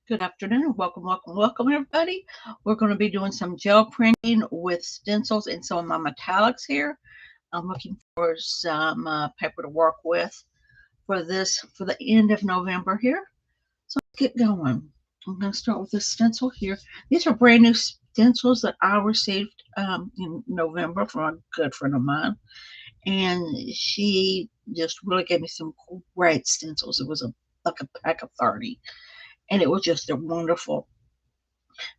Good afternoon. Welcome, everybody. We're going to be doing some gel printing with stencils and some of my metallics here. I'm looking for some paper to work with for the end of November here. So let's get going. I'm going to start with this stencil here. These are brand new stencils that I received in November from a good friend of mine. And she just really gave me some great stencils. It was like a pack of 30. And it was just a wonderful.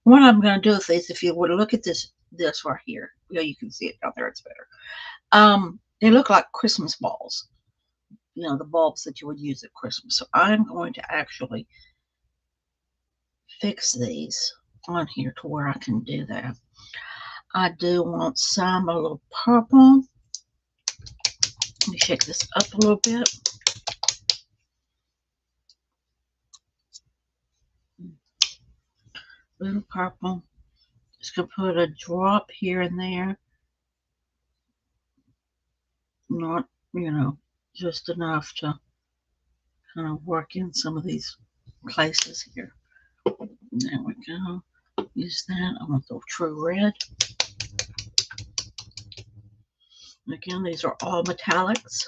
What I'm going to do with these, if you would look at this right here, you can see it down there. It's better. They look like Christmas balls. The bulbs that you would use at Christmas. So I'm going to actually fix these on here to where I can do that. I do want some a little purple. Let me shake this up a little bit. Little purple. Just gonna put a drop here and there. Not, just enough to kind of work in some of these places here. There we go. Use that. I want the true red. Again, these are all metallics.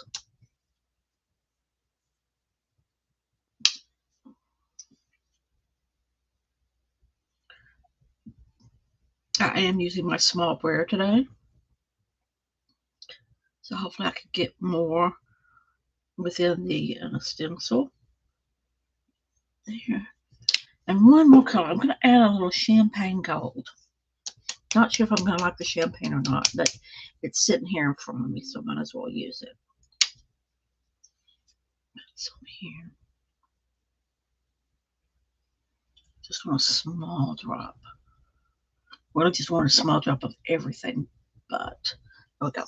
I am using my small brayer today. So hopefully I can get more within the stencil. There. And one more color. I'm going to add a little champagne gold. Not sure if I'm going to like the champagne or not, but it's sitting here in front of me, so I might as well use it. Some here. Just want a small drop. Well, I just want a small drop of everything, but there we go.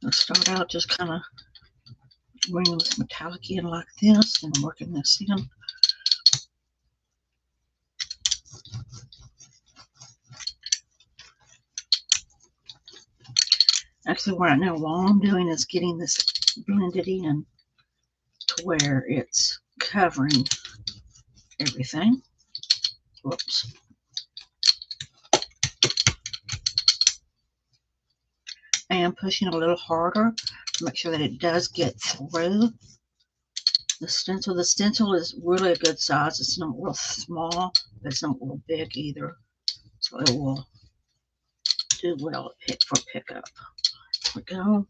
I'll start out just kind of bringing this metallic in like this and working this in. Actually, right now, all I'm doing is getting this blended in to where it's covering everything. Whoops. I am pushing a little harder to make sure that it does get through the stencil. The stencil is really a good size. It's not real small, but it's not real big either. So it will do well for pickup. There we go.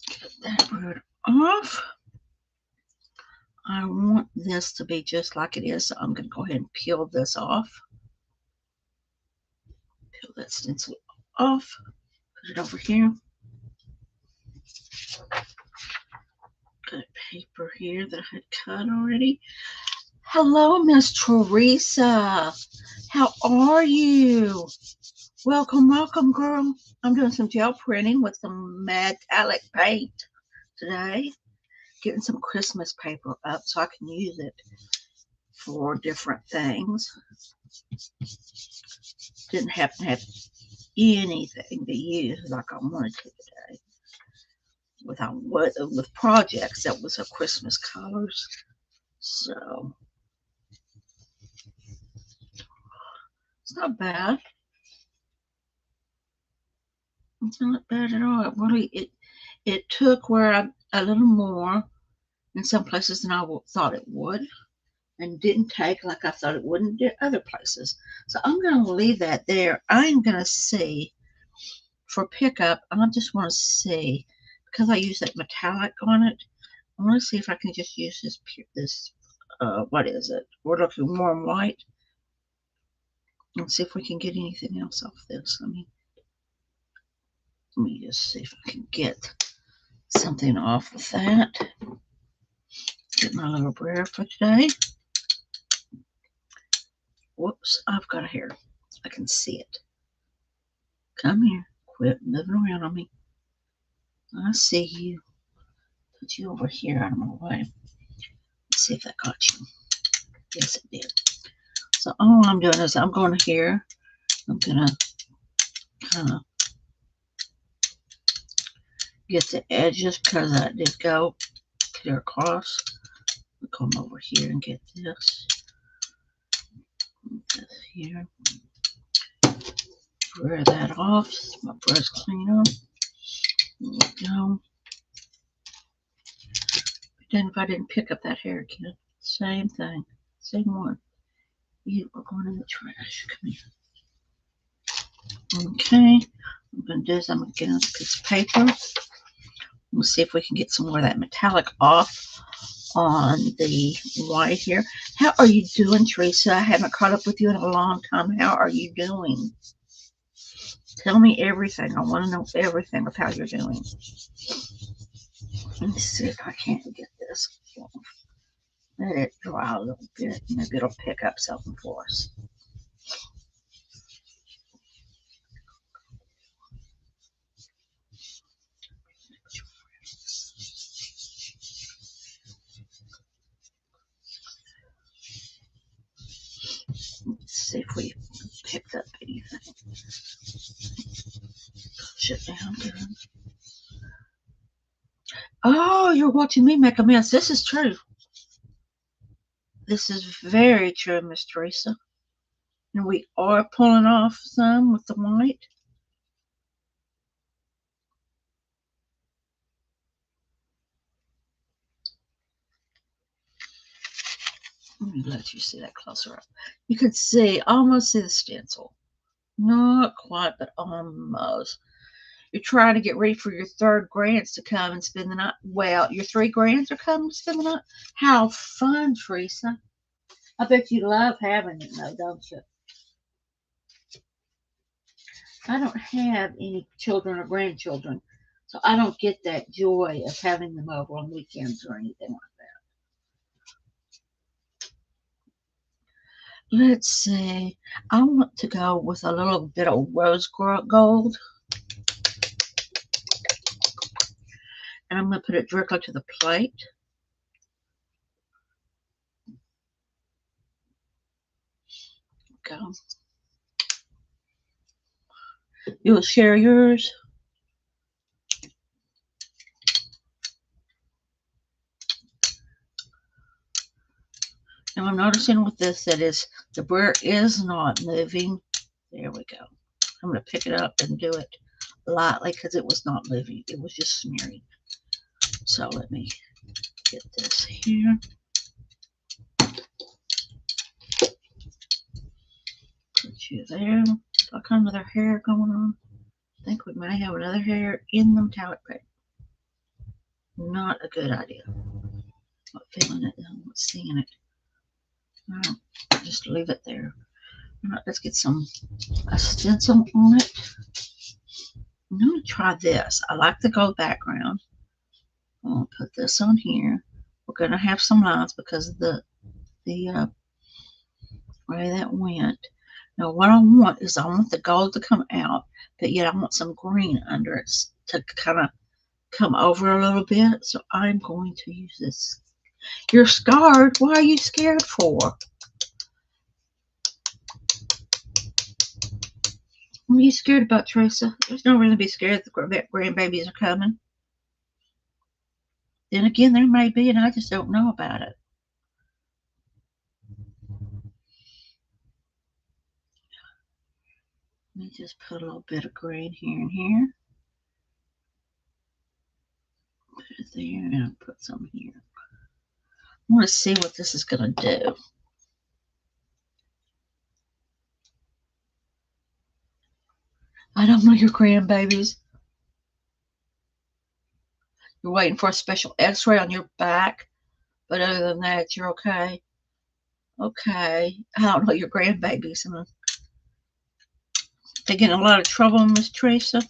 Get that rid off. I want this to be just like it is, so I'm going to go ahead and peel this off. Peel that stencil off. Put it over here. Got paper here that I had cut already. Hello, Miss Teresa. How are you? Welcome, girl. I'm doing some gel printing with some metallic paint today. Getting some Christmas paper up so I can use it for different things. Didn't happen to have anything to use like I wanted to today. With projects that was a Christmas colors. So it's not bad. It's not bad at all. It took where a little more in some places than I thought it would, and didn't take like I thought it would in other places. So I'm going to leave that there. I'm going to see for pickup. I just want to see, because I use that metallic on it, I want to see if I can just use this what is it? We're looking warm white. Let's see if we can get anything else off this. Let me just see if I can get something off of that. Get my little brayer for today. Whoops, I've got a hair. I can see it. Come here. Quit moving around on me. I see you. Put you over here out of my way. Let's see if that got you. Yes, it did. So all I'm doing is I'm going to here. I'm going to kind of get the edges because I did go clear across. I'll come over here and get this here. Wear that off. My brush cleaner. There we go. Then if I didn't pick up that hair again, same thing, same one. You are going in the trash. Come here. Okay. What I'm going to do is I'm going to get another piece of paper. We'll see if we can get some more of that metallic off on the white here. How are you doing, Teresa? I haven't caught up with you in a long time. How are you doing? Tell me everything. I want to know everything of how you're doing. Let me see if I can't get this off. Let it dry a little bit. Maybe it'll pick up something for us. Let's see if we picked up anything. Push it down good. Oh, you're watching me make a mess. This is true. This is very true, Miss Teresa. And we are pulling off some with the white. Let me let you see that closer up. You could see, almost see the stencil. Not quite, but almost. You're trying to get ready for your third grands to come and spend the night. Well, your 3 grands are coming to spend the night. How fun, Teresa. I bet you love having it, though, don't you? I don't have any children or grandchildren, so I don't get that joy of having them over on weekends or anything like that. Let's see. I want to go with a little bit of rose gold. And I'm going to put it directly to the plate. Go. You'll share yours. Now I'm noticing with this that is the burr is not moving. There we go. I'm going to pick it up and do it lightly because it was not moving. It was just smearing. So let me get this here. Put you there. All kind of other hair going on. I think we may have another hair in the metallic paper. Not a good idea. I'm not feeling it. I'm not seeing it. Alright, just leave it there. Alright, let's get a stencil on it. I'm going to try this. I like the gold background. I'm going to put this on here. We're going to have some lines because of the way that went. Now what I want is I want the gold to come out, but yet I want some green under it to kind of come over a little bit. So I'm going to use this. You're scarred. Why are you scared for? What are you scared about, Teresa? There's no reason to be scared that grandbabies are coming. Then again, there may be, and I just don't know about it. Let me just put a little bit of green here and here. Put it there, and I'll put some here. I want to see what this is going to do. I don't know your grandbabies. You're waiting for a special x-ray on your back, but other than that, you're okay. Okay. I don't know your grandbabies. They get in a lot of trouble, Miss Teresa.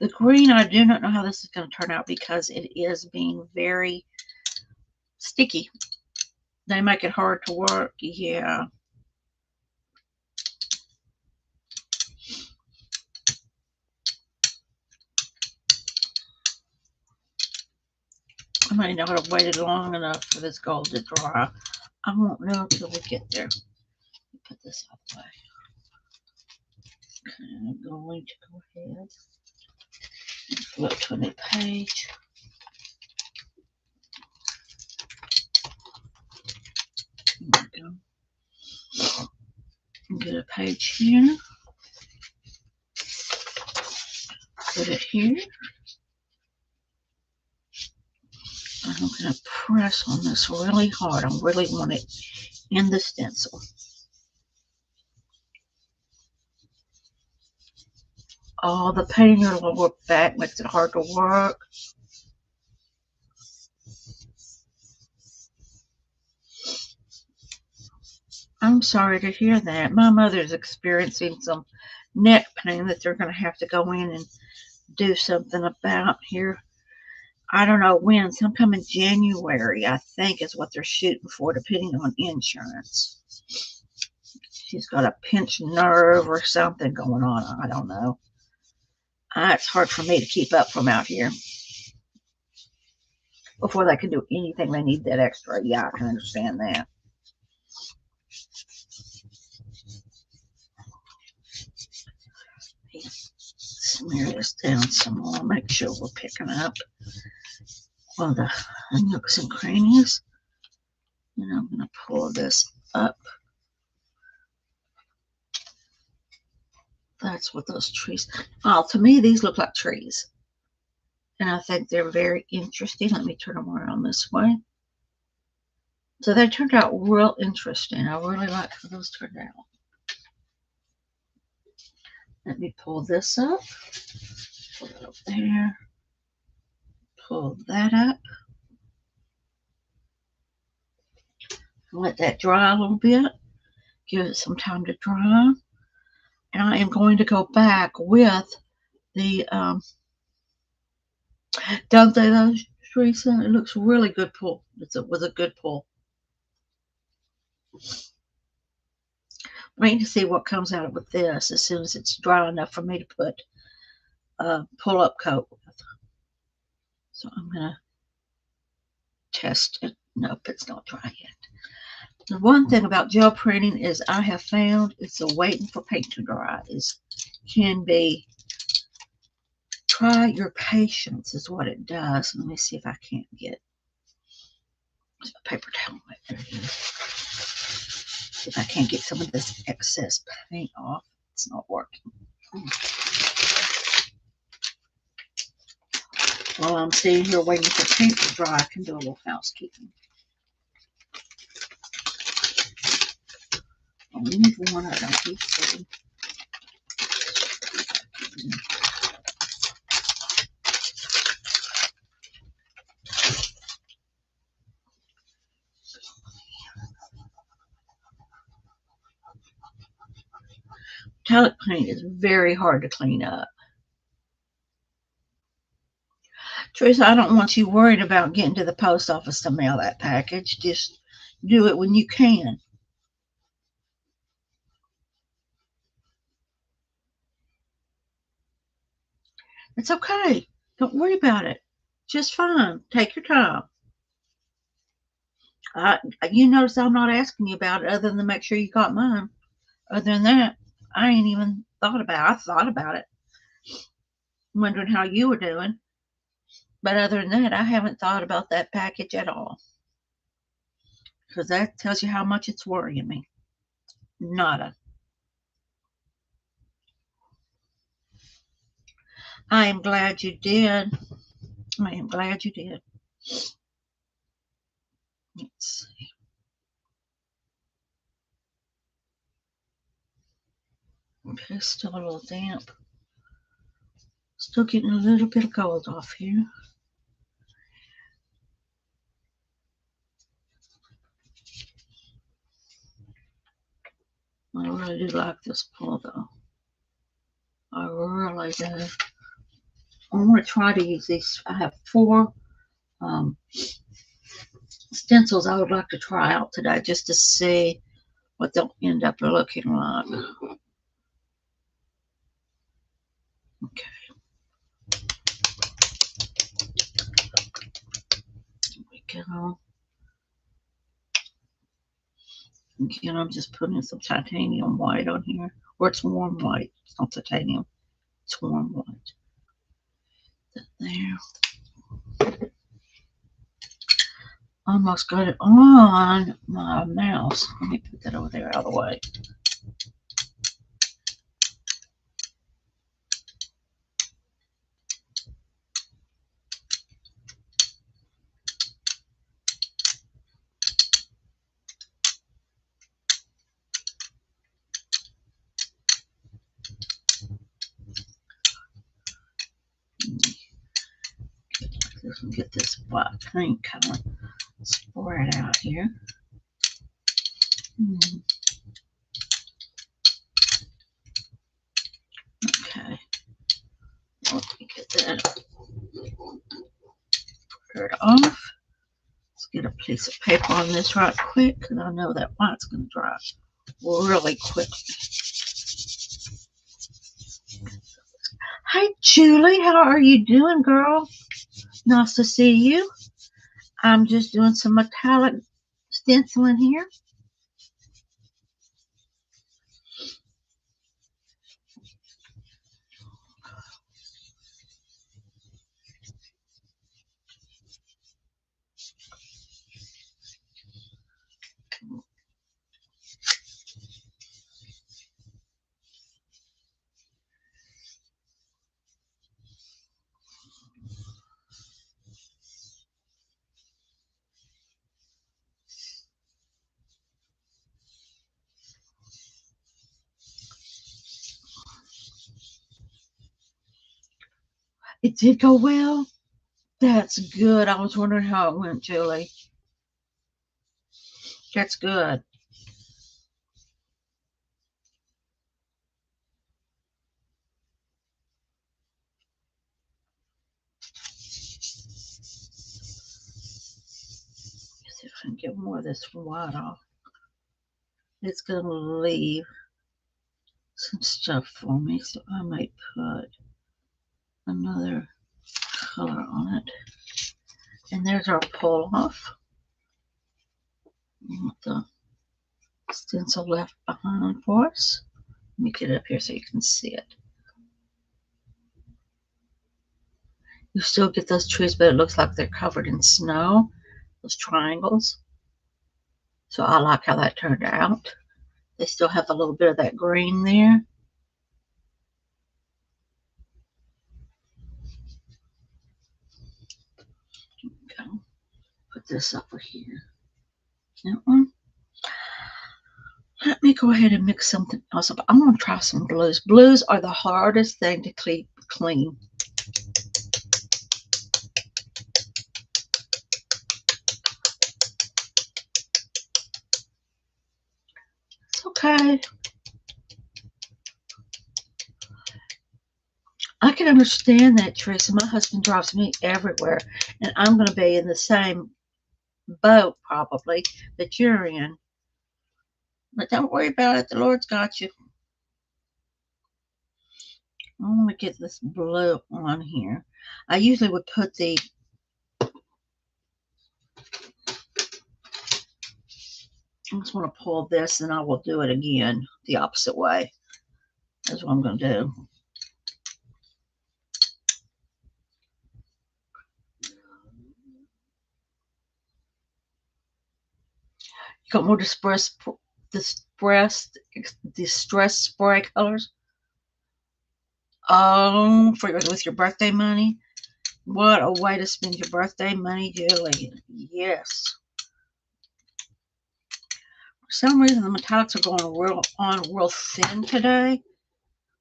The green, I do not know how this is going to turn out because it is being very sticky. They make it hard to work. Yeah. I might not have waited long enough for this gold to dry. I won't know until we get there. Put this out of the way. I'm going to go ahead and flip to a new page. There we go. Get a page here. Put it here. I'm going to press on this really hard. I really want it in the stencil. Oh, the painting your lower back makes it hard to work. I'm sorry to hear that. My mother's experiencing some neck pain that they're going to have to go in and do something about here. I don't know when, sometime in January, I think is what they're shooting for, depending on insurance. She's got a pinched nerve or something going on. I don't know. It's hard for me to keep up from out here. Before they can do anything, they need that extra. Yeah, I can understand that. Smear this down some more. Make sure we're picking up all the nooks and crannies. And I'm going to pull this up. That's what those trees. Oh, to me, these look like trees. And I think they're very interesting. Let me turn them around this way. So they turned out real interesting. I really like how those turned out. Let me pull this up. Pull it up there. Pull that up. Let that dry a little bit. Give it some time to dry. And I am going to go back with the, don't they though, Teresa? It looks really good pull. With a good pull. Waiting to see what comes out with this as soon as it's dry enough for me to put a pull-up coat with. So I'm going to test it. Nope, it's not dry yet. The one thing about gel printing is I have found it's a waiting for paint to dry can be. Try your patience is what it does. Let me see if I can't get a paper towel. There it is. See if I can't get some of this excess paint off. It's not working. While I'm sitting here waiting for paint to dry, I can do a little housekeeping. I only need one of them. Metallic paint is very hard to clean up. Teresa, I don't want you worried about getting to the post office to mail that package. Just do it when you can. It's okay. Don't worry about it. Just fine. Take your time. You notice I'm not asking you about it other than to make sure you got mine. Other than that, I ain't even thought about it. I thought about it, wondering how you were doing. But other than that, I haven't thought about that package at all. Because that tells you how much it's worrying me. Nada. I am glad you did. I am glad you did. Let's see. Okay, still a little damp. Still getting a little bit of gold off here. I really do like this pull though. I really do. I want to try to use these. I have 4 stencils I would like to try out today just to see what they'll end up looking like. Okay. Here we go. Again, I'm just putting some titanium white on here. Or it's warm white. It's not titanium. It's warm white. There. Almost got it on my mouse. Let me put that over there out of the way. Get this black paint color spread out here. Okay. Let me get that squared off. Let's get a piece of paper on this right quick because I know that white's going to dry really quickly. Hi, Julie. How are you doing, girl? Nice to see you. I'm just doing some metallic stenciling here. It did go well. That's good. I was wondering how it went, Julie. That's good. Let's see if I can get more of this white off. It's going to leave some stuff for me, so I might put another color on it. And there's our pull off. With the stencil left behind for us. Let me get it up here so you can see it. You still get those trees, but it looks like they're covered in snow, those triangles. So I like how that turned out. They still have a little bit of that green there. Okay. Put this over here. That one. Let me go ahead and mix something else up. I'm going to try some blues. Blues are the hardest thing to clean. It's okay. I can understand that, Teresa. My husband drives me everywhere, and I'm going to be in the same boat probably that you're in. But don't worry about it. The Lord's got you. I want to get this blue on here. I usually would put the I just want to pull this and I will do it again the opposite way. That's what I'm going to do. You got more distress spray colors? Oh, with your birthday money? What a way to spend your birthday money, Julie. Yes. For some reason, the metallics are going real thin today.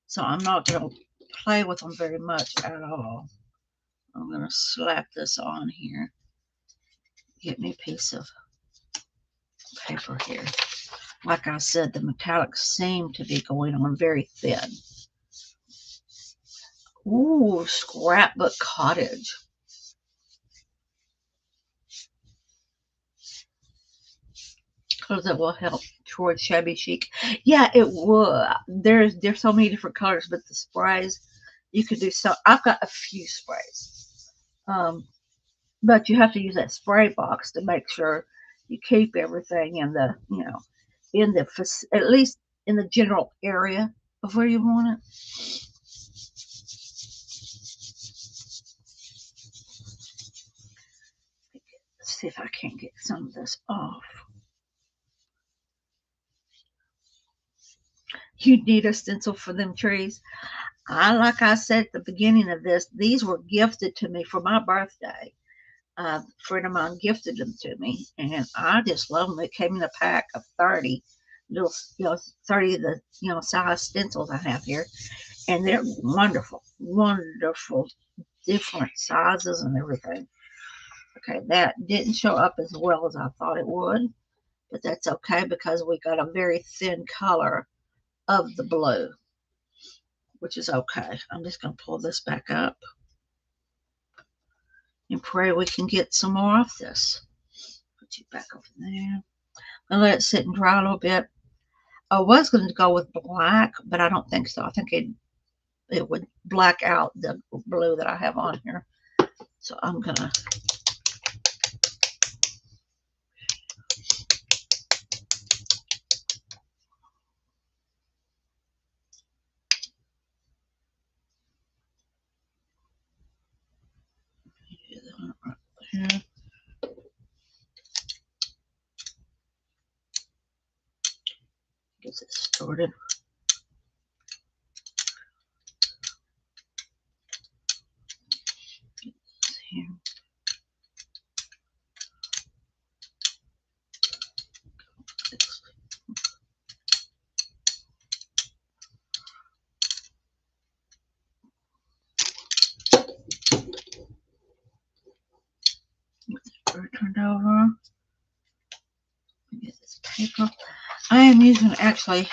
So I'm not going to play with them very much at all. I'm going to slap this on here. Get me a piece of paper here. Like I said, the metallics seem to be going on very thin. Ooh, Scrapbook Cottage. Colors that will help towards shabby chic. Yeah, it would. There's so many different colors, but the sprays, you could do so. I've got a few sprays. But you have to use that spray box to make sure you keep everything in the, in the, at least in the general area of where you want it. Let's see if I can't get some of this off. You need a stencil for them trees. Like I said at the beginning of this, these were gifted to me for my birthday. A friend of mine gifted them to me, and I just love them. It came in a pack of 30 little, 30 of the, size stencils I have here, and they're wonderful, wonderful, different sizes and everything. Okay, that didn't show up as well as I thought it would, but that's okay because we got a very thin color of the blue, which is okay. I'm just going to pull this back up and pray we can get some more off this. Put you back over there and let it sit and dry a little bit. I was going to go with black, but I don't think so. I think it would black out the blue that I have on here. So I'm going to do that right there. Get it started. Here. Turned over. Get this paper. I am using actually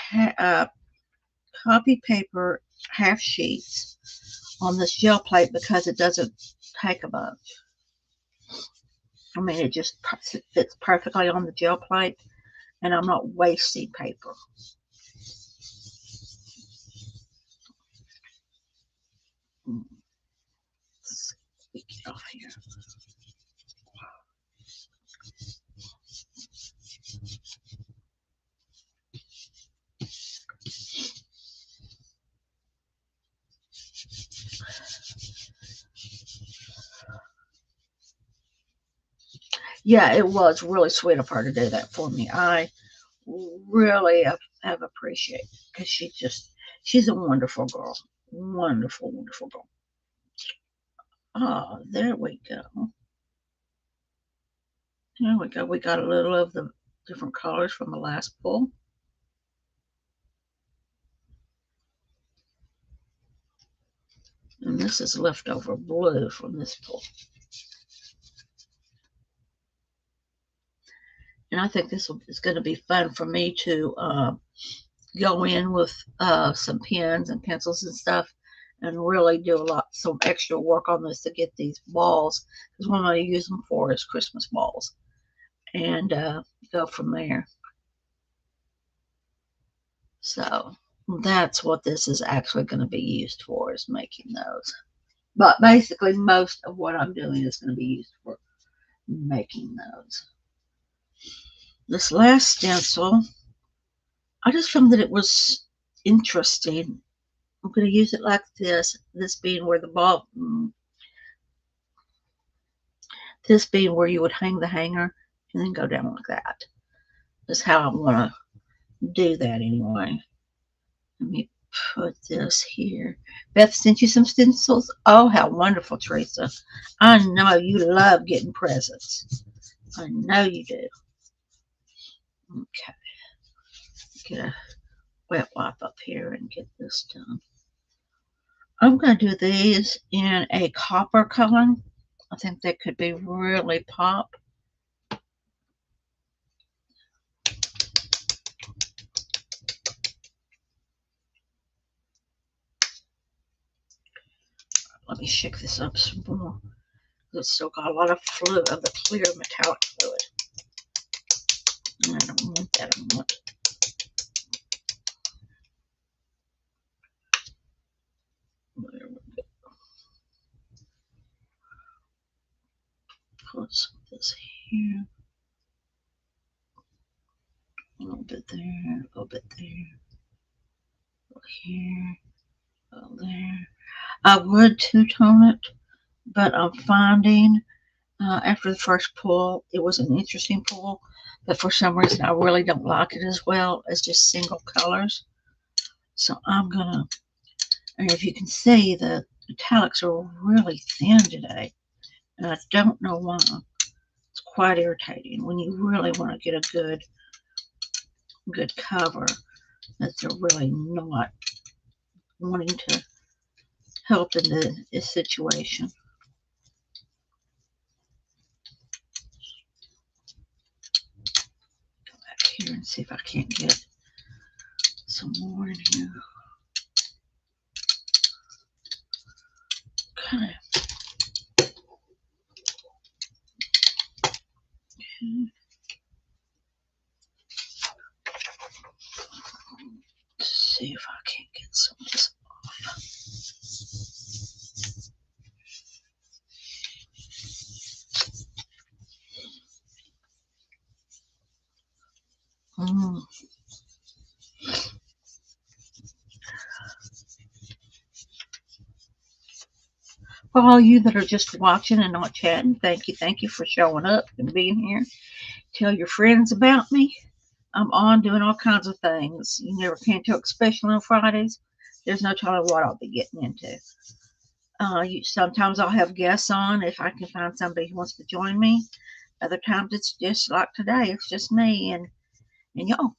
copy paper half sheets on this gel plate because it doesn't take a bunch. I mean, it just fits perfectly on the gel plate, and I'm not wasting paper. Let's get off here. Yeah, it was really sweet of her to do that for me. I really have appreciated it because she's a wonderful girl. Wonderful, wonderful girl. Oh, there we go. There we go. We got a little of the different colors from the last pull. And this is leftover blue from this pull. And I think this is going to be fun for me to go in with some pens and pencils and stuff and really do some extra work on this to get these balls, because what I'm going to use them for is Christmas balls, and go from there. So that's what this is actually going to be used for, is making those. But basically most of what I'm doing is going to be used for making those. This last stencil, I just found that it was interesting. I'm going to use it like this being where the ball, this being where you would hang the hanger and then go down like that. That's how I want to do that anyway. Let me put this here. Beth sent you some stencils. Oh, how wonderful, Teresa. I know you love getting presents. I know you do. Okay. Get a wet wipe up here and get this done. I'm going to do these in a copper color. I think they could be really pop. Let me shake this up some more. It's still got a lot of fluid, of the clear metallic fluid. And I don't want that. I want put some of this here. A little bit there, a little bit there, a little here, a little there. I would two-tone it, but I'm finding after the first pull, it was an interesting pull, but for some reason I really don't like it as well as just single colors. So I'm gonna, and if you can see, the metallics are really thin today, and I don't know why. It's quite irritating when you really want to get a good cover that they're really not wanting to help in this situation. Go back here and see if I can't get some more in here. Okay. Let's see if I can't get some of this off. For all you that are just watching and not chatting, thank you. Thank you for showing up and being here. Tell your friends about me. I'm on doing all kinds of things. You never can tell, especially on Fridays. There's no telling what I'll be getting into. Sometimes I'll have guests on if I can find somebody who wants to join me. Other times it's just like today. It's just me and y'all.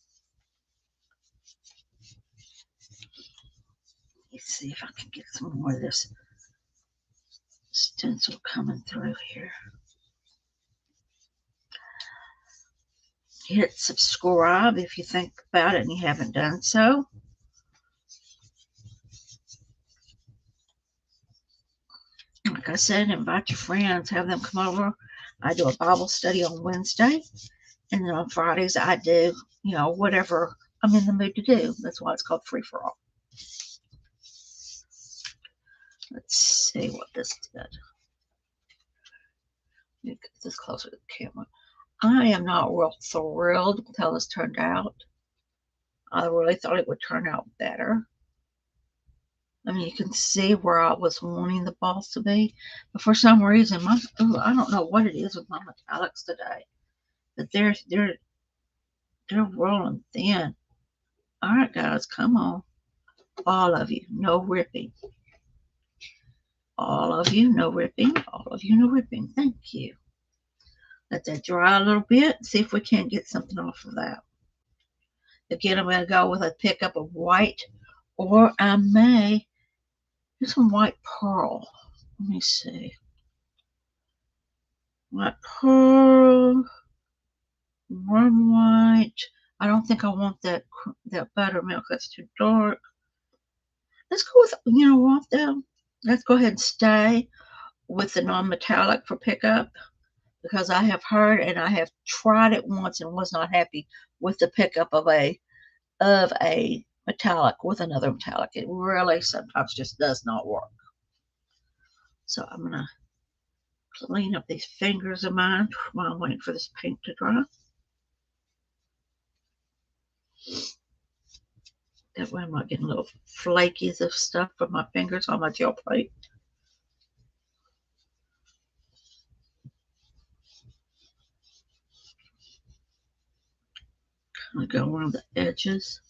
Let's see if I can get some more of this stencil coming through here. Hit subscribe if you think about it and you haven't done so. Like I said, invite your friends, have them come over. I do a Bible study on Wednesday, and then on Fridays I do, whatever I'm in the mood to do. That's why it's called Free for All. Let's see what this did. Let me get this closer to the camera. I am not real thrilled with how this turned out. I really thought it would turn out better. I mean, you can see where I was wanting the balls to be, but for some reason, I don't know what it is with my metallics today, but they're rolling thin. All right, guys, come on, all of you, no ripping. All of you, no ripping. All of you, no ripping. Thank you. Let that dry a little bit. See if we can't get something off of that. Again, I'm going to go with a pickup of white, or I may do some white pearl. Let me see. White pearl, warm white. I don't think I want that buttermilk. That's too dark. Let's go with, you know what, though? Let's go ahead and stay with the non-metallic for pickup, because I have heard and I have tried it once and was not happy with the pickup of a metallic with another metallic. It really sometimes just does not work. So I'm going to clean up these fingers of mine while I'm waiting for this paint to dry. That way I'm not getting little flakies of stuff from my fingers on my gel plate. Kind of go around the edges.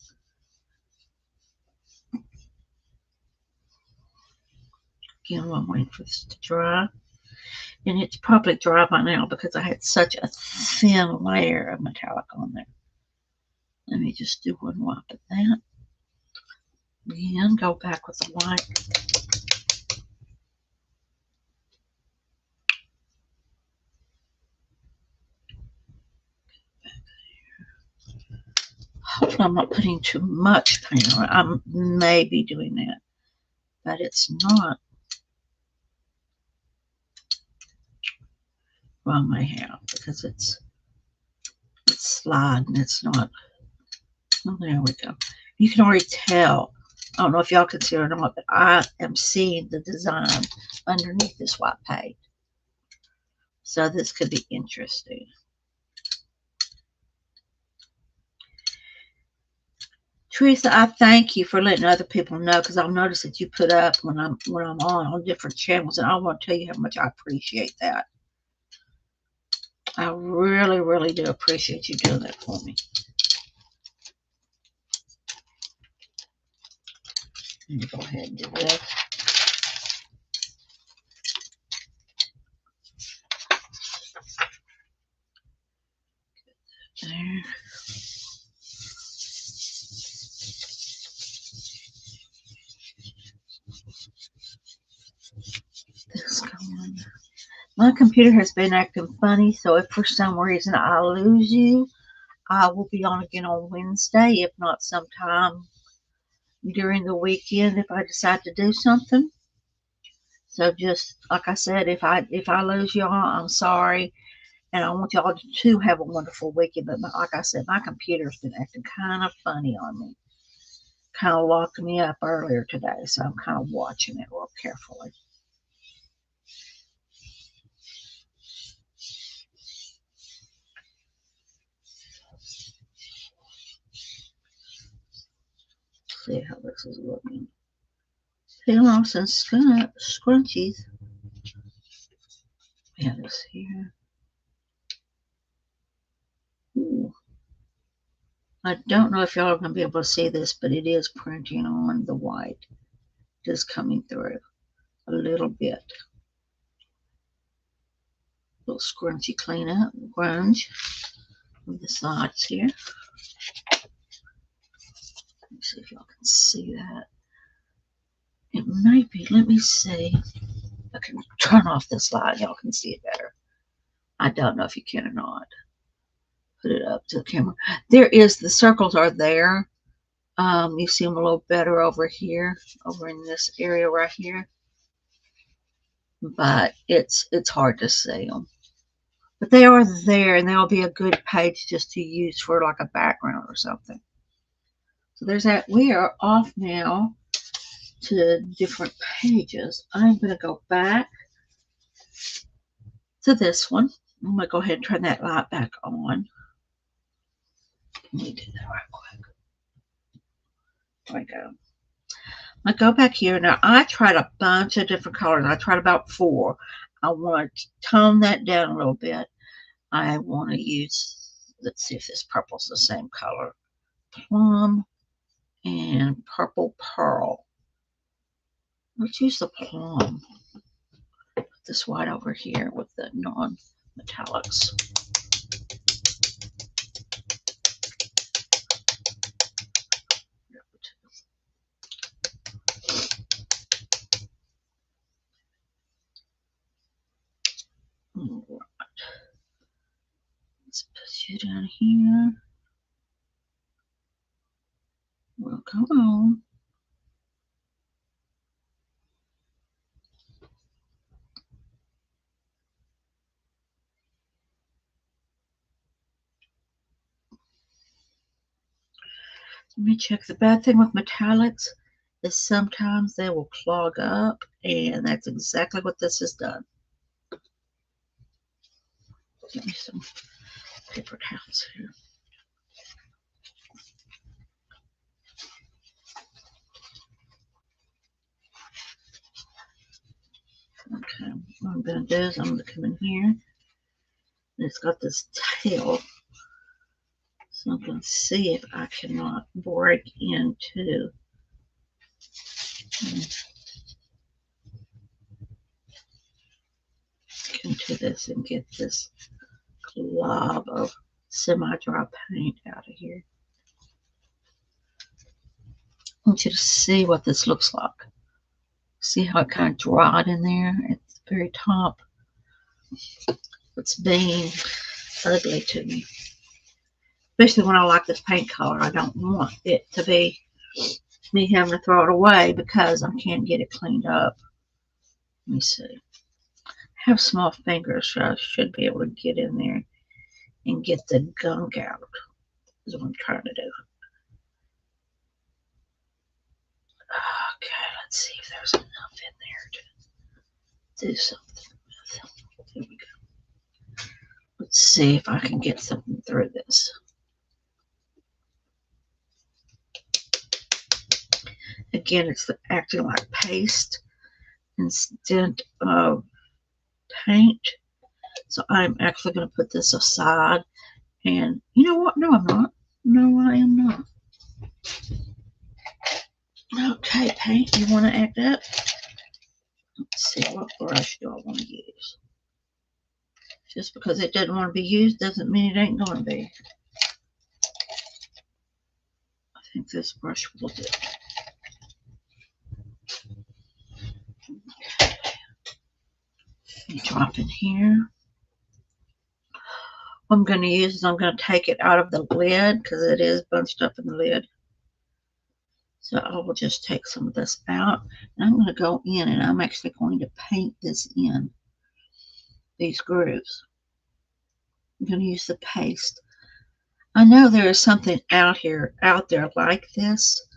Again, while I'm waiting for this to dry. And it's probably dry by now because I had such a thin layer of metallic on there. Let me just do one wipe of that. Again, go back with the white. Hopefully I'm not putting too much paint on it. I may be doing that, but it's not. Well, I may have, because it's sliding. It's not. Oh, there we go. You can already tell. I don't know if y'all can see it or not, but I am seeing the design underneath this white paint. So this could be interesting. Teresa, I thank you for letting other people know, because I'll notice that you put up when I'm on different channels, and I want to tell you how much I appreciate that. I really, really do appreciate you doing that for me. Let me go ahead and do this. There. This going. My computer has been acting funny, so if for some reason I lose you, I will be on again on Wednesday, if not sometime during the weekend if I decide to do something. So just like I said, if I lose y'all, I'm sorry, and I want y'all to have a wonderful weekend. But like I said, my computer's been acting kind of funny on me, kind of locked me up earlier today, so I'm kind of watching it real carefully. See how this is looking. Peel off some scrunchies. We have this here. Ooh. I don't know if y'all are going to be able to see this, but it is printing on the white, just coming through a little bit. Little scrunchy cleanup, grunge on the sides here. Let me see if y'all can see that. It may be, let me see. I can turn off this light, y'all can see it better. I don't know if you can or not. Put it up to the camera. There is, the circles are there. You see them a little better over here, over in this area right here. But it's hard to see them. But they are there, and they'll be a good page just to use for like a background or something. So there's that. We are off now to different pages. I'm going to go back to this one. I'm going to go ahead and turn that light back on. Let me do that right quick. There we go. I go back here. Now, I tried a bunch of different colors. I tried about 4. I want to tone that down a little bit. I want to use, let's see if this purple's the same color. Plum and purple pearl. Let's use the plum. Put this white over here with the non-metallics. All right. Let's put you down here. Well, come on. Let me check. The bad thing with metallics is sometimes they will clog up, and that's exactly what this has done. Get me some paper towels here. Okay, what I'm going to do is I'm going to come in here, and it's got this tail, so I'm going to see if I cannot break into this and get this glob of semi-dry paint out of here. I want you to see what this looks like. See how it kind of dried in there at the very top? It's being ugly to me. Especially when I like this paint color. I don't want it to be me having to throw it away because I can't get it cleaned up. Let me see. I have small fingers, so I should be able to get in there and get the gunk out. Is what I'm trying to do. Okay, let's see if there's enough in there to do something with. There we go. Let's see if I can get something through this. again, it's acting like paste instead of paint. So I'm actually going to put this aside. And you know what? No, I'm not. No, I am not. Okay, paint, you want to act up? Let's see, what brush do I want to use? Just because it doesn't want to be used doesn't mean it ain't going to be. I think this brush will do. Okay. You drop in here. What I'm going to use is I'm going to take it out of the lid because it is bunched up in the lid. So I will just take some of this out, and I'm going to go in, and I'm actually going to paint this in, these grooves. I'm going to use the paste. I know there is something out there like this.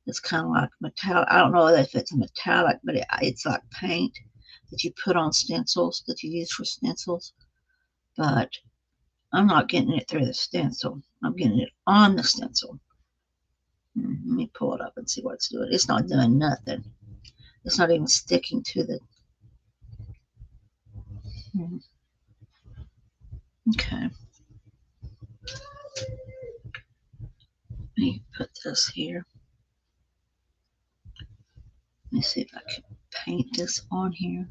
It's kind of like metallic. I don't know if it's a metallic, but it's like paint that you put on stencils, that you use for stencils. But I'm not getting it through the stencil. I'm getting it on the stencil. Let me pull it up and see what it's doing. It's not doing nothing. It's not even sticking to the... Okay. Let me put this here. Let me see if I can paint this on here.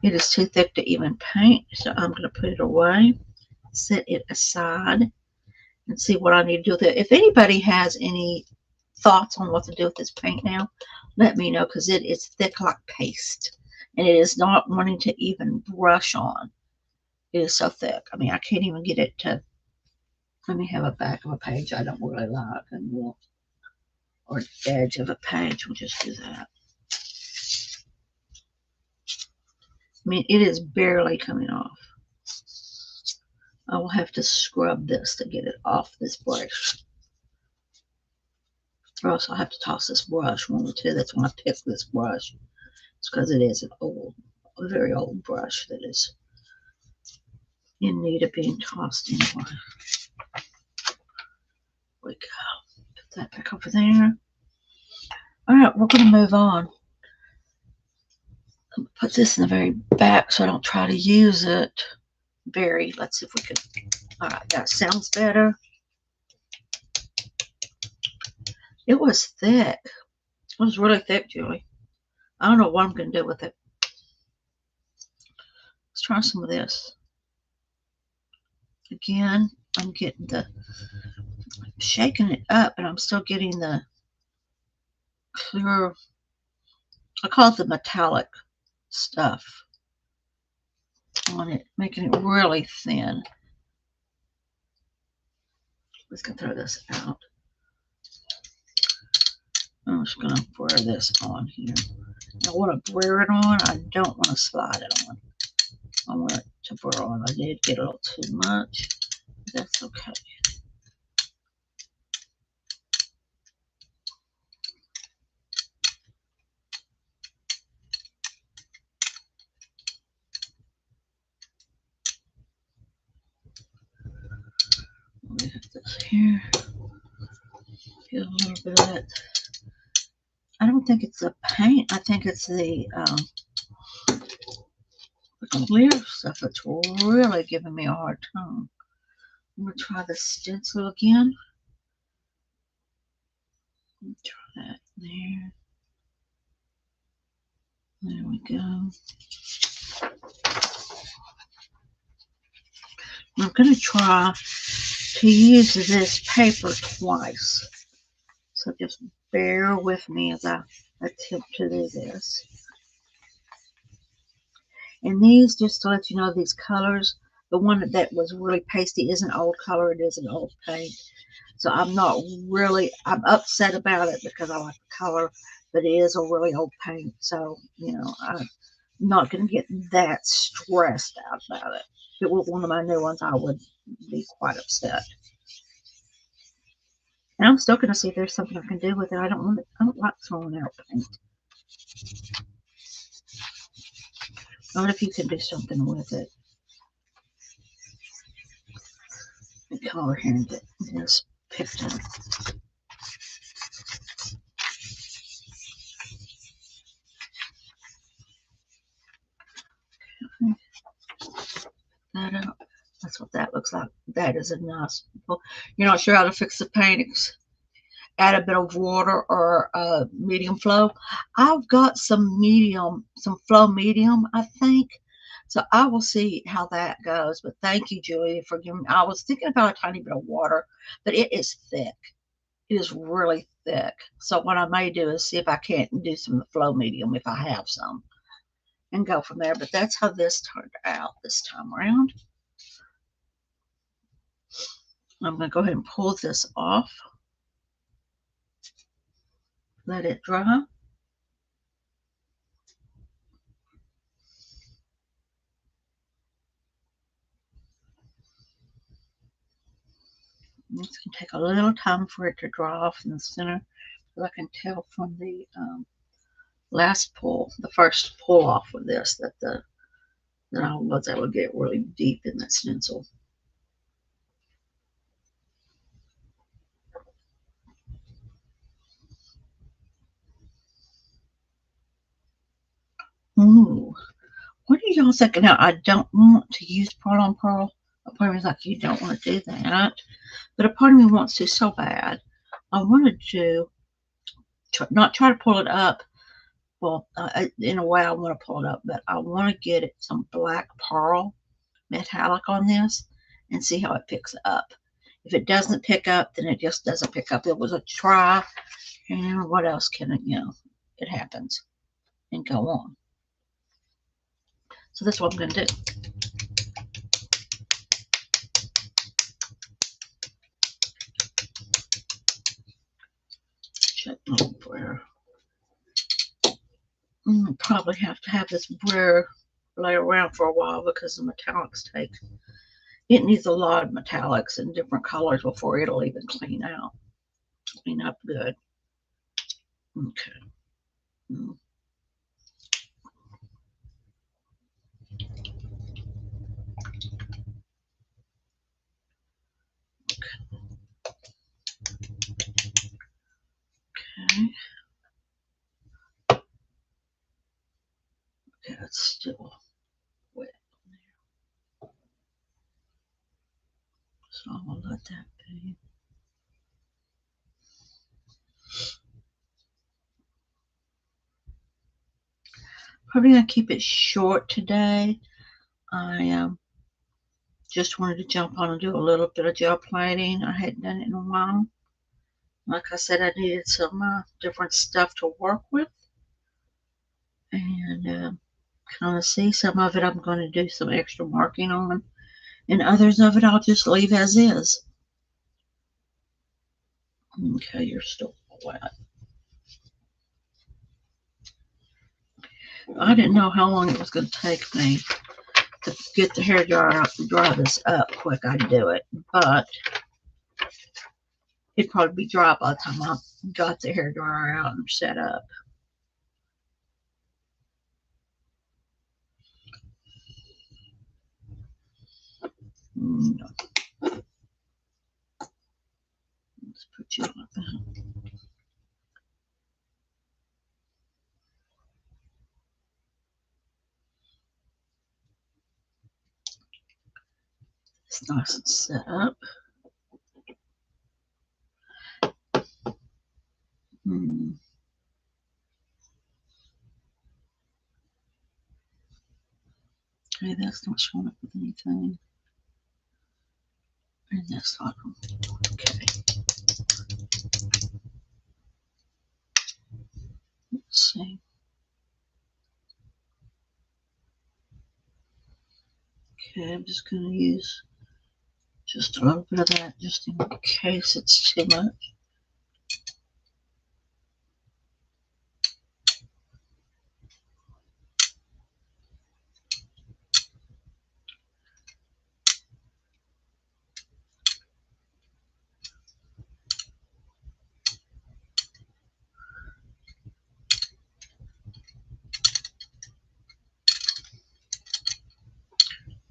It is too thick to even paint, so I'm going to put it away, set it aside, and see what I need to do with it. If anybody has any thoughts on what to do with this paint now, let me know, because it is thick like paste, and it is not wanting to even brush on. It is so thick. I mean, I can't even get it to... Let me have a back of a page I don't really like, and we'll... or the edge of a page. We'll just do that. I mean, it is barely coming off. I will have to scrub this to get it off this brush. Or else I'll have to toss this brush, one or two. That's when I pick this brush. It's because it is a very old brush that is in need of being tossed anyway. There we go. Put that back over there. Alright, we're going to move on. Put this in the very back so I don't try to use it. Let's see if we can. Alright, that sounds better. It was thick. It was really thick, Julie. I don't know what I'm going to do with it. Let's try some of this. Again, I'm shaking it up, and I'm still getting the clear, I call it the metallic stuff on it, making it really thin. Let's go throw this out. I'm just going to blur this on here. I want to blur it on. I don't want to slide it on. I want it to blur on. I did get a little too much. That's okay. Let me have this here. Get a little bit of it. I don't think it's the paint. I think it's the clear stuff that's really giving me a hard time. I'm going to try the stencil again. Try that there. There we go. I'm going to try to use this paper twice. So just bear with me as I attempt to do this. And these, just to let you know, these colors, the one that was really pasty is an old color. It is an old paint. So I'm upset about it because I like the color, but it is a really old paint. So, you know, I'm not going to get that stressed out about it. If it was one of my new ones, I would be quite upset. And I'm still going to see if there's something I can do with it. I don't like throwing out paint. What if you could do something with it? Let me come over here and get this picked up. that up. That's what that looks like. That is a nice. You're not sure how to fix the paintings. Add a bit of water or medium flow. I've got some medium, some flow medium, I think. So I will see how that goes. But thank you, Julia, for giving. I was thinking about a tiny bit of water, but it is thick. It is really thick. So what I may do is see if I can't do some flow medium if I have some, and go from there. But that's how this turned out this time around. I'm going to go ahead and pull this off. Let it dry. It's going to take a little time for it to dry off in the center. But I can tell from the last pull, the first pull off of this, that I was able to get really deep in that stencil. Ooh, what are y'all thinking? Now, I don't want to use pearl on pearl. A part of me is like, you don't want to do that. But a part of me wants to so bad. I want to not try to pull it up. Well, in a way, I want to pull it up, but I want to get it some black pearl metallic on this and see how it picks up. If it doesn't pick up, then it just doesn't pick up. It was a try, and what else can it, it happens, and go on. So that's what I'm going to do. Check my brayer. Probably have to have this brayer lay around for a while because the metallics take. It needs a lot of metallics in different colors before it'll even clean up good. Okay. Okay. Okay, it's still wet there. So I'm gonna let that be. Probably gonna keep it short today. I just wanted to jump on and do a little bit of gel plating. I hadn't done it in a while. Like I said, I needed some different stuff to work with, and kind of see some of it I'm going to do some extra marking on, and others of it I'll just leave as is. Okay, you're still wet. I didn't know how long it was going to take me to get the hair dryer out and dry this up quick. I'd do it, but it'd probably be dry by the time I got the hair dryer out and set up. Let's put you like that. It's nice and set up. Okay, that's not showing up with anything. And that's not okay. Let's see. Okay, I'm just going to use just a little bit of that just in case it's too much.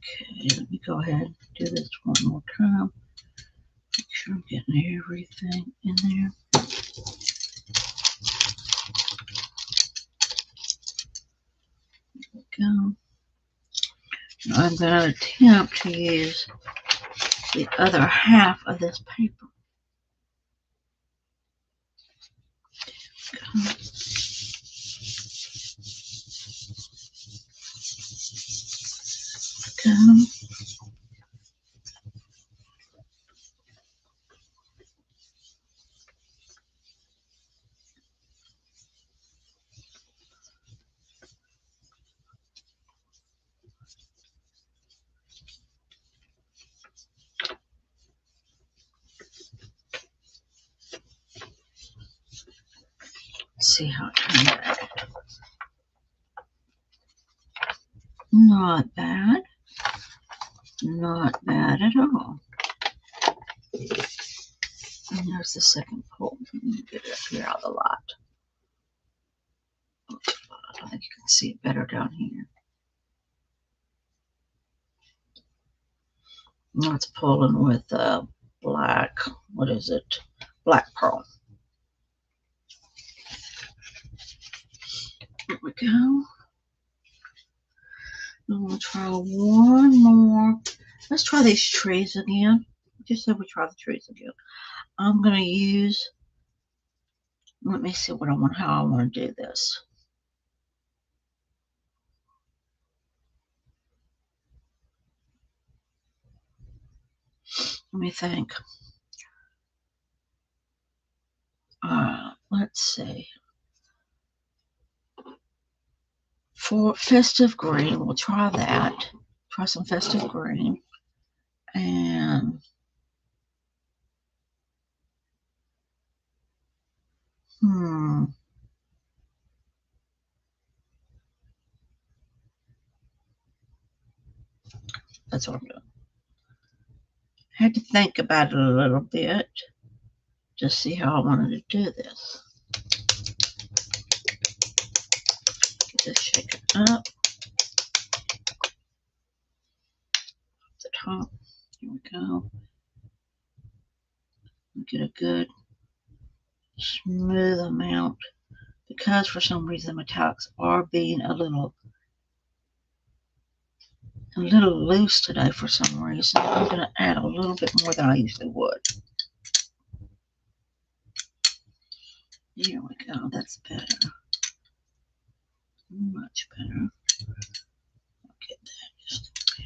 Okay, let me go ahead and do this one more time. Make sure I'm getting everything in there. There we go. I'm going to attempt to use the other half of this paper. Go. See how it turned out. Not bad. Not bad at all. And there's the second pull. Let me get it up here out of the light. I think you can see it better down here. Now it's pulling with black, what is it? Black pearl. There we go. I'm going to try one more. Let's try these trees again. Just so we try the trees again. I'm going to use, let me see what I want, how I want to do this. Let me think. Let's see. For festive green, we'll try that. Try some festive green. And that's what I'm doing. I had to think about it a little bit to see how I wanted to do this. Get this shaken up. The top. Here we go. Get a good smooth amount, because for some reason the metallics are being a little loose today for some reason. I'm going to add a little bit more than I usually would. Here we go. That's better. Much better. I'll get that just a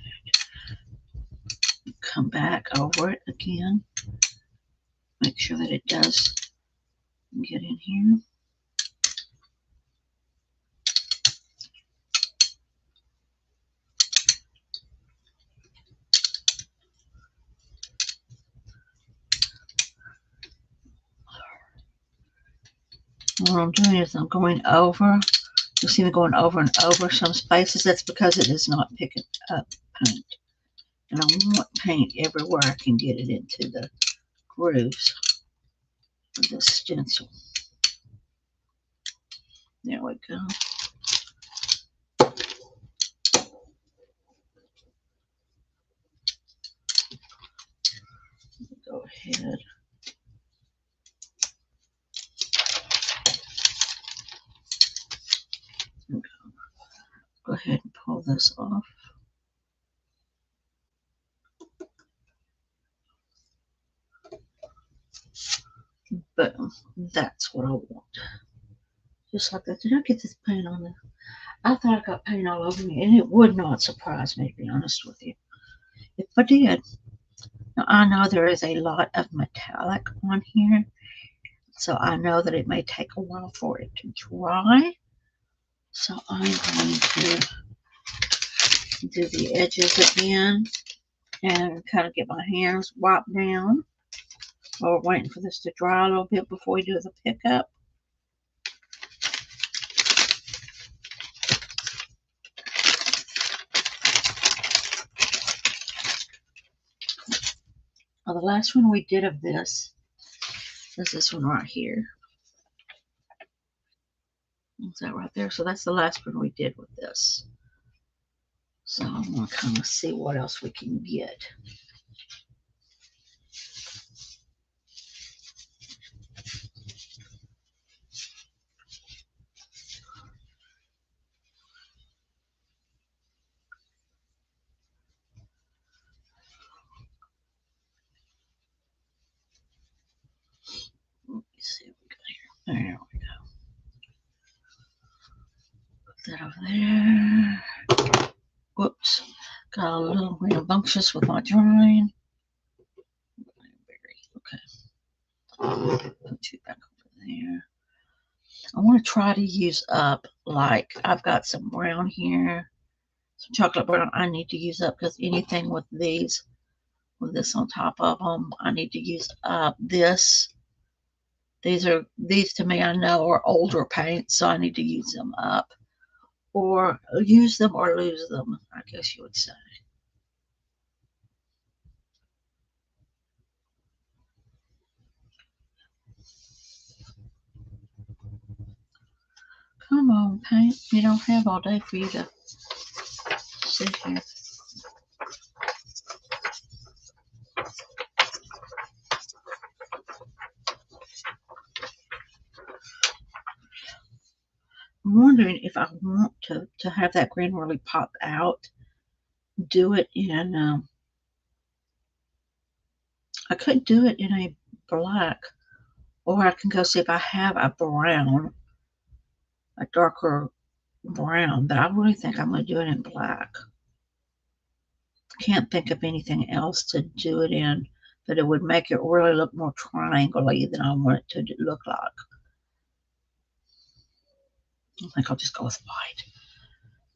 minute. Come back over it again. Make sure that it does get in here. What I'm doing is I'm going over. You'll see me going over and over some spaces. That's because it is not picking up paint. And I want paint everywhere I can get it into the grooves of the stencil. There we go. Go ahead. Go ahead and pull this off. Boom. That's what I want. Just like that. Did I get this paint on there? I thought I got paint all over me, and it would not surprise me, to be honest with you, if I did. Now, I know there is a lot of metallic on here, so I know that it may take a while for it to dry. So I'm going to do the edges again and kind of get my hands wiped down while we're waiting for this to dry a little bit before we do the pickup. Well, the last one we did of this is this one right here. Is that right there? So that's the last one we did with this. So I'm going to kind of see what else we can get. There we go. Put that over there. Whoops. Got a little rambunctious with my drawing. Okay. Put you back over there. I want to try to use up, like, I've got some brown here, some chocolate brown I need to use up, because anything with these, with this on top of them, I need to use up. These to me I know are older paints, so I need to use them up, or use them or lose them, I guess you would say. Come on, paint. You don't have all day for you to sit here. I'm wondering if I want to have that green really pop out, do it in, I could do it in a black, or I can go see if I have a brown, a darker brown, but I really think I'm going to do it in black. Can't think of anything else to do it in, but it would make it really look more triangle-y than I want it to look like. I think I'll just go with white.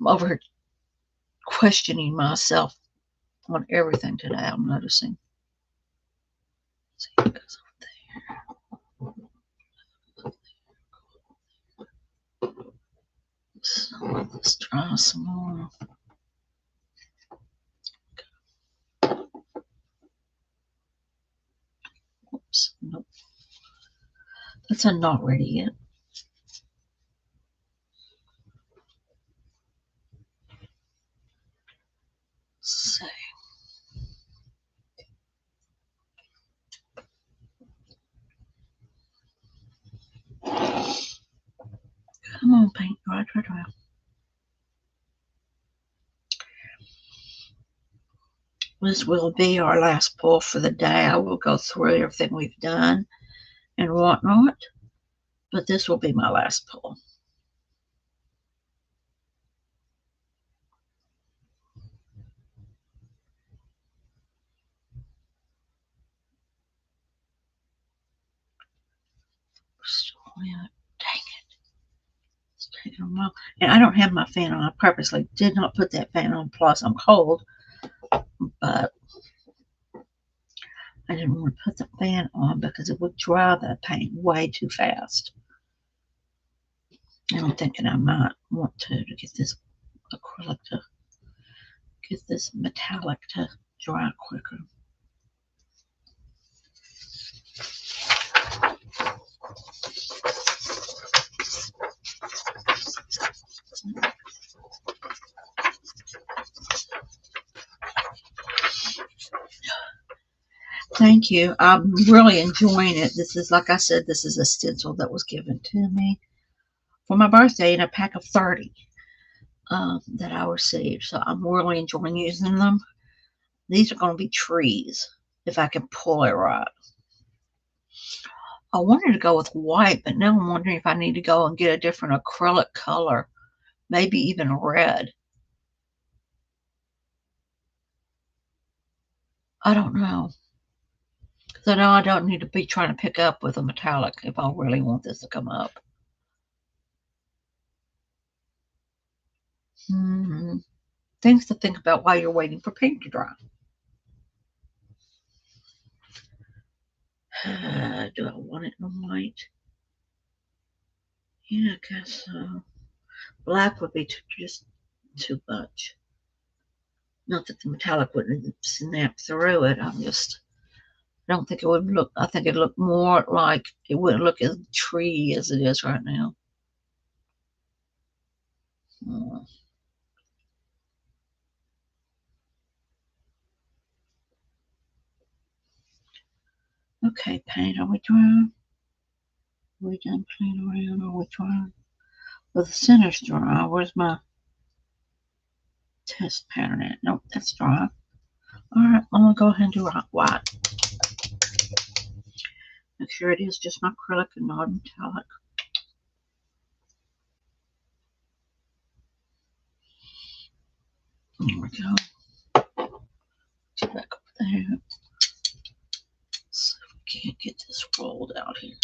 I'm over here questioning myself on everything today, I'm noticing. See, it goes over there. So let's try some more. Oops, nope. That's not ready yet. Let's see. Come on, paint. Right. This will be our last pull for the day. I will go through everything we've done and whatnot, but this will be my last pull. Dang it. It's taking a while. And I don't have my fan on. I purposely did not put that fan on. Plus, I'm cold, but I didn't want to put the fan on because it would dry the paint way too fast. And I'm thinking I might want to get this acrylic to get this metallic to dry quicker. Thank you. I'm really enjoying it. This is, like I said, this is a stencil that was given to me for my birthday in a pack of 30 that I received. So I'm really enjoying using them. These are going to be trees if I can pull it right. I wanted to go with white, but now I'm wondering if I need to go and get a different acrylic color, maybe even red. I don't know. So now I don't need to be trying to pick up with a metallic if I really want this to come up. Things to think about while you're waiting for paint to dry. Do I want it in white? Yeah, I guess so. Black would be just too much. Not that the metallic wouldn't snap through it. I don't think it would look. I think it'd look more like it wouldn't look as tree as it is right now. Okay, paint. Are we dry? Are we done playing around? Are we dry? Well, the center's dry. Where's my test pattern at? Nope, that's dry. All right, I'm gonna go ahead and do white. Make sure it is just my acrylic and not metallic. There we go. Get back up there. So we can't get this rolled out here.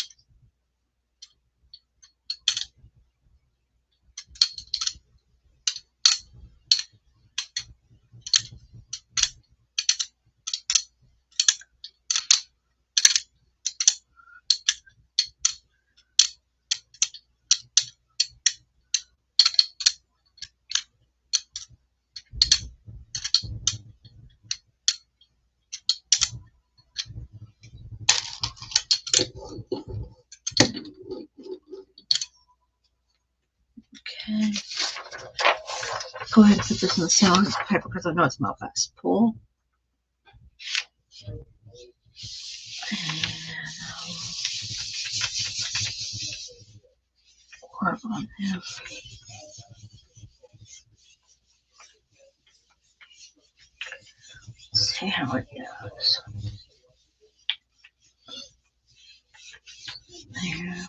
Okay. Go ahead and put this in the center paper because I know it's not fast to pull. And work on this. See how it goes. There.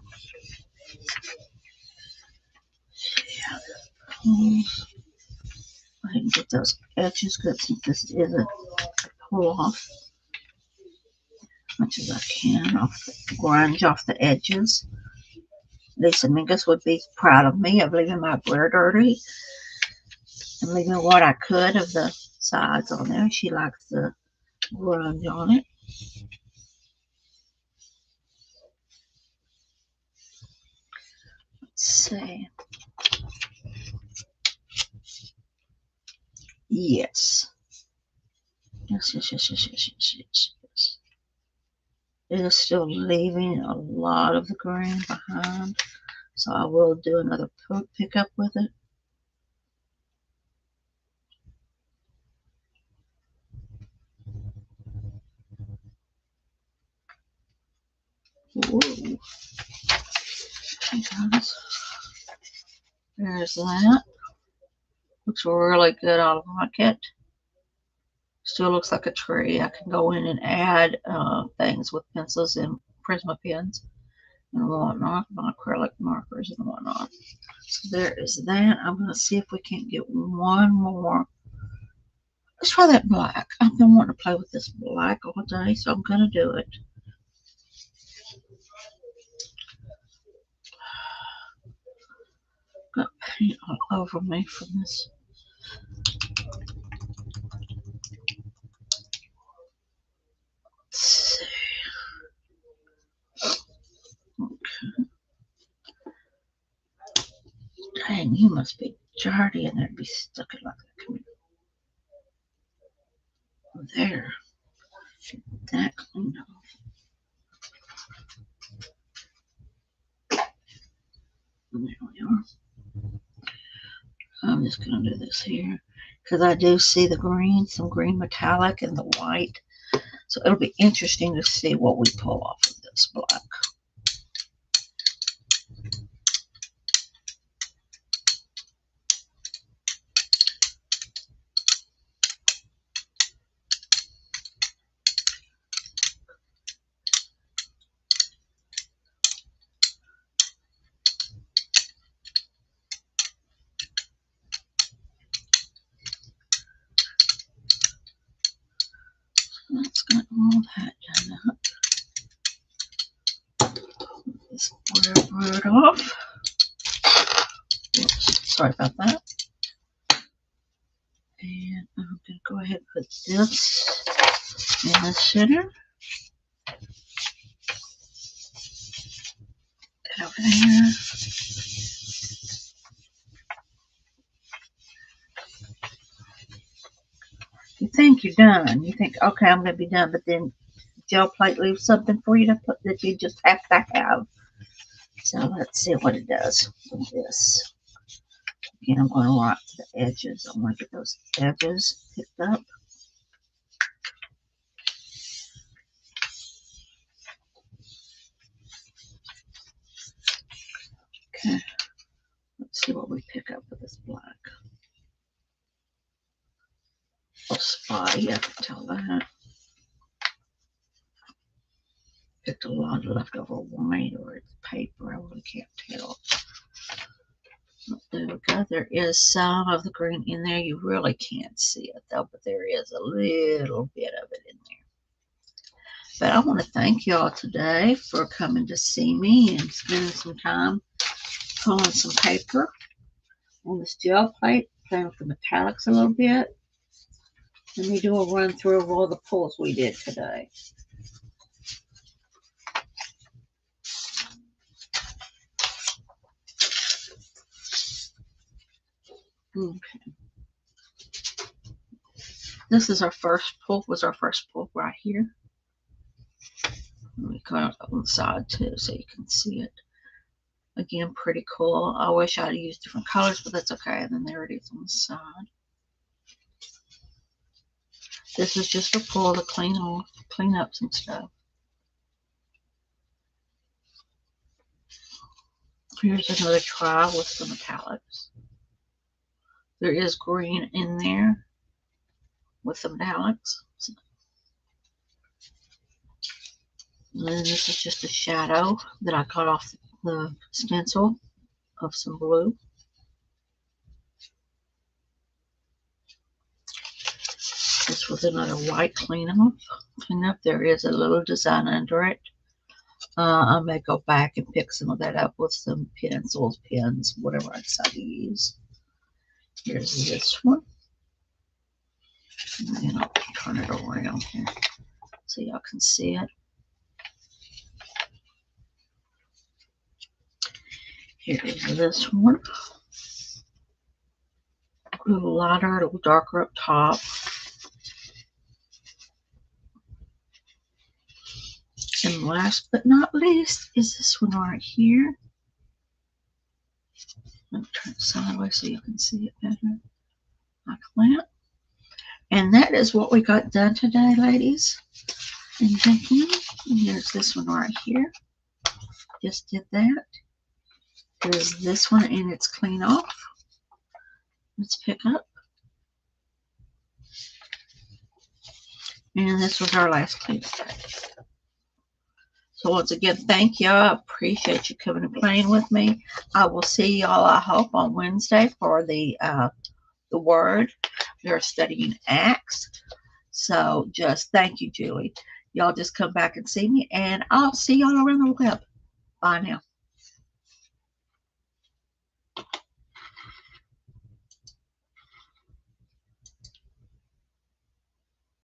See how this pulls. Go ahead and get those edges good since this is a pull off as much as I can off the grunge off the edges. Lisa Mingus would be proud of me of leaving my glitter dirty and leaving what I could of the sides on there. She likes the grunge on it. Let's see. Yes. Yes. It is still leaving a lot of the green behind, so I will do another pickup with it. Whoa. There's that. Looks really good. I like it. Still looks like a tree. I can go in and add things with pencils and Prisma pens and whatnot, my acrylic markers and whatnot. So there is that. I'm going to see if we can't get one more. Let's try that black. I've been wanting to play with this black all day, so I'm going to do it. Got paint all over me from this. Let's see. Okay. Dang, you must be dirty and there'd be stuck in like that. Come here. There. That cleaned off. There we are. I'm just going to do this here because I do see the green, some green metallic and the white. So it'll be interesting to see what we pull off of this black. That's got all that done up. This word off. Oops, sorry about that. And I'm going to go ahead and put this in the center. That over there. You think you're done. You think, okay, I'm going to be done, but then gel plate leaves something for you to put that you just have to have. So let's see what it does with this. Again, I'm going right to the edges. I want to get those edges picked up. Okay, let's see what we pick up with this black. Oh, spotty, I can tell that. Picked a lot of leftover white or it's paper. I really can't tell. There we go. There is some of the green in there. You really can't see it though, but there is a little bit of it in there. But I want to thank y'all today for coming to see me and spending some time pulling some paper on this gel plate, playing with the metallics a little bit. Let me do a run through of all the pulls we did today. Okay. This is our first pull, right here. Let me cut it on the side too so you can see it. Again, pretty cool. I wish I'd used different colors, but that's okay. And then there it is on the side. This is just a pull to clean up some stuff. Here's another try with some metallics. There is green in there with some metallics. And then this is just a shadow that I got off the stencil of some blue. This was another white cleanup. There is a little design under it. I may go back and pick some of that up with some pencils, pens, whatever I decide to use. Here's this one. And then I'll turn it around here so y'all can see it. Here is this one. A little lighter, a little darker up top. And last but not least is this one right here. Let me turn it sideways so you can see it better. Like that. And that is what we got done today, ladies and gentlemen. And here's this one right here. Just did that. There's this one and it's clean off. Let's pick up. And this was our last clean day. So once again, thank you. I appreciate you coming and playing with me. I will see y'all, I hope, on Wednesday for the word. We're studying Acts. So just thank you, Julie. Y'all just come back and see me, and I'll see y'all around the web. Bye now.